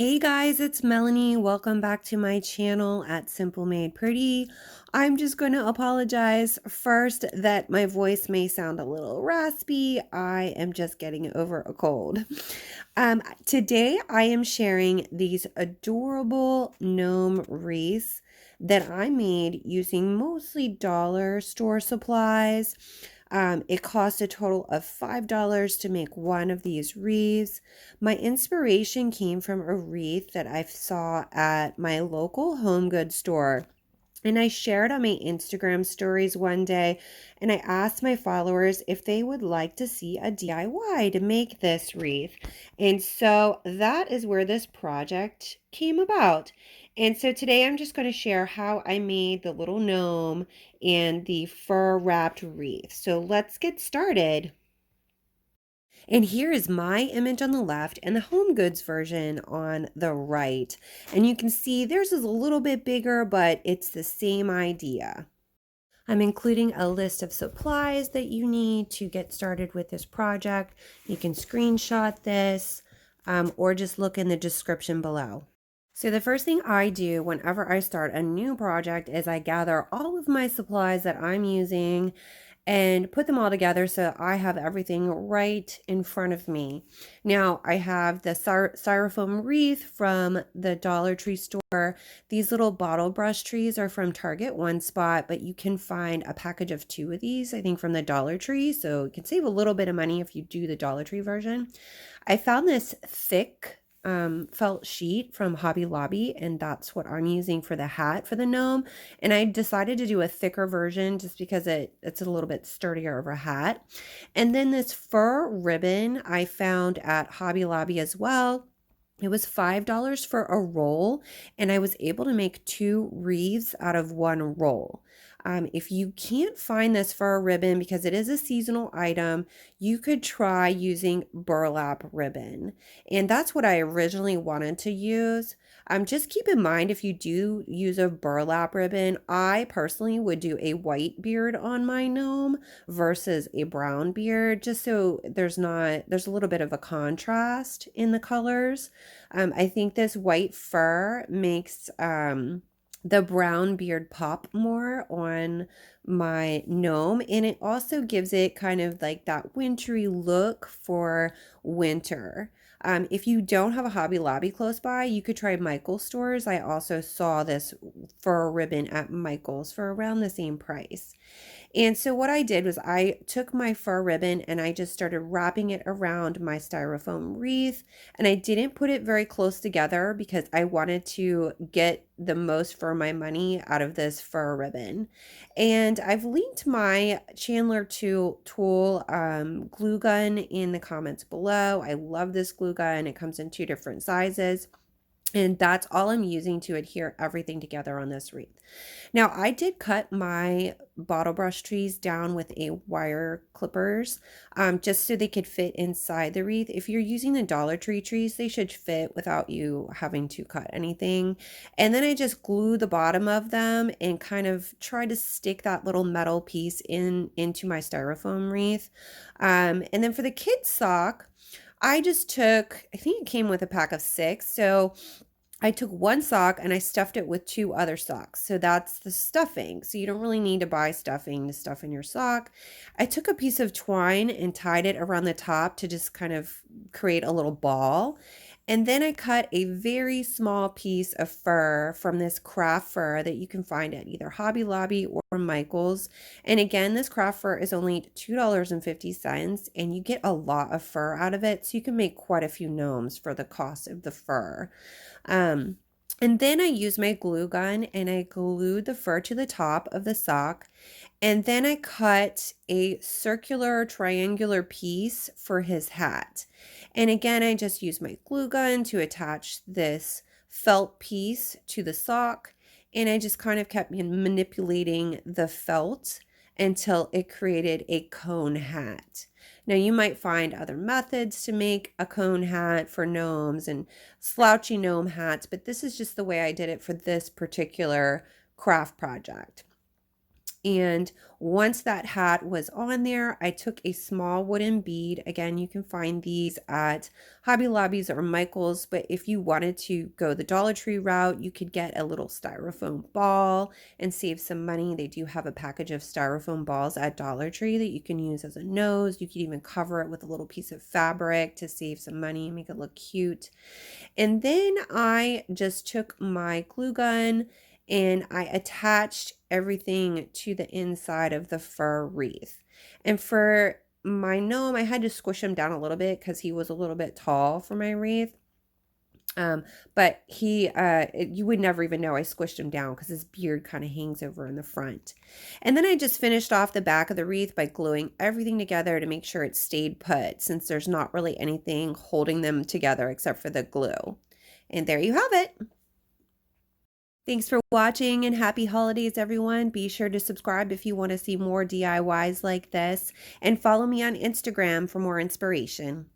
Hey guys, it's Melanie. Welcome back to my channel at Simple Made Pretty. I'm just going to apologize first that my voice may sound a little raspy. I am just getting over a cold. Today I am sharing these adorable gnome wreaths that I made using mostly dollar store supplies. It cost a total of $5 to make one of these wreaths. My inspiration came from a wreath that I saw at my local home goods store. And I shared on my Instagram stories one day, and I asked my followers if they would like to see a DIY to make this wreath. And so that is where this project came about. And so today I'm just going to share how I made the little gnome and the fur wrapped wreath. So let's get started. And here is my image on the left and the home goods version on the right. And you can see theirs is a little bit bigger, but it's the same idea. I'm including a list of supplies that you need to get started with this project. You can screenshot this or just look in the description below. So the first thing I do whenever I start a new project is I gather all of my supplies that I'm using and put them all together so I have everything right in front of me. Now I have the styrofoam wreath from the Dollar Tree store. These little bottle brush trees are from Target one spot, but you can find a package of 2 of these, I think, from the Dollar Tree. So you can save a little bit of money if you do the Dollar Tree version. I found this thick felt sheet from Hobby Lobby, and that's what I'm using for the hat for the gnome. And I decided to do a thicker version just because it's a little bit sturdier of a hat. And then this fur ribbon I found at Hobby Lobby as well. It was $5 for a roll, and I was able to make 2 wreaths out of 1 roll. If you can't find this fur ribbon because it is a seasonal item, you could try using burlap ribbon. And that's what I originally wanted to use. Just keep in mind, if you do use a burlap ribbon, I personally would do a white beard on my gnome versus a brown beard, just so there's a little bit of a contrast in the colors. I think this white fur makes the brown beard pop more on my gnome, and it also gives it kind of like that wintry look for winter. If you don't have a Hobby Lobby close by, you could try Michael's stores. I also saw this fur ribbon at Michael's for around the same price. And so what I did was I took my fur ribbon and I just started wrapping it around my styrofoam wreath. And I didn't put it very close together because I wanted to get the most for my money out of this fur ribbon. And I've linked my Chandler tool glue gun in the comments below. I love this glue gun. It comes in 2 different sizes. And that's all I'm using to adhere everything together on this wreath. Now, I did cut my bottle brush trees down with a wire clippers just so they could fit inside the wreath. If you're using the Dollar Tree trees, they should fit without you having to cut anything. And then I just glue the bottom of them and kind of try to stick that little metal piece into my styrofoam wreath. And then for the kids' sock, I just took, I think it came with a pack of 6. So I took 1 sock and I stuffed it with 2 other socks. So that's the stuffing. So you don't really need to buy stuffing to stuff in your sock. I took a piece of twine and tied it around the top to just kind of create a little ball. And then I cut a very small piece of fur from this craft fur that you can find at either Hobby Lobby or Michael's. And again, this craft fur is only $2.50, and you get a lot of fur out of it. So you can make quite a few gnomes for the cost of the fur. And then I used my glue gun and I glued the fur to the top of the sock. And then I cut a circular triangular piece for his hat. And again, I just used my glue gun to attach this felt piece to the sock. And I just kind of kept manipulating the felt until it created a cone hat. Now, you might find other methods to make a cone hat for gnomes and slouchy gnome hats, but this is just the way I did it for this particular craft project. And once that hat was on there, I took a small wooden bead. Again, you can find these at Hobby Lobbies or Michael's, but if you wanted to go the Dollar Tree route, you could get a little styrofoam ball and save some money. They do have a package of styrofoam balls at Dollar Tree that you can use as a nose. You could even cover it with a little piece of fabric to save some money and make it look cute. And then I just took my glue gun and I attached everything to the inside of the fur wreath. And for my gnome, I had to squish him down a little bit because he was a little bit tall for my wreath. But you would never even know I squished him down because his beard kind of hangs over in the front. And then I just finished off the back of the wreath by gluing everything together to make sure it stayed put, since there's not really anything holding them together except for the glue. And there you have it. Thanks for watching and happy holidays, everyone. Be sure to subscribe if you want to see more DIYs like this, and follow me on Instagram for more inspiration.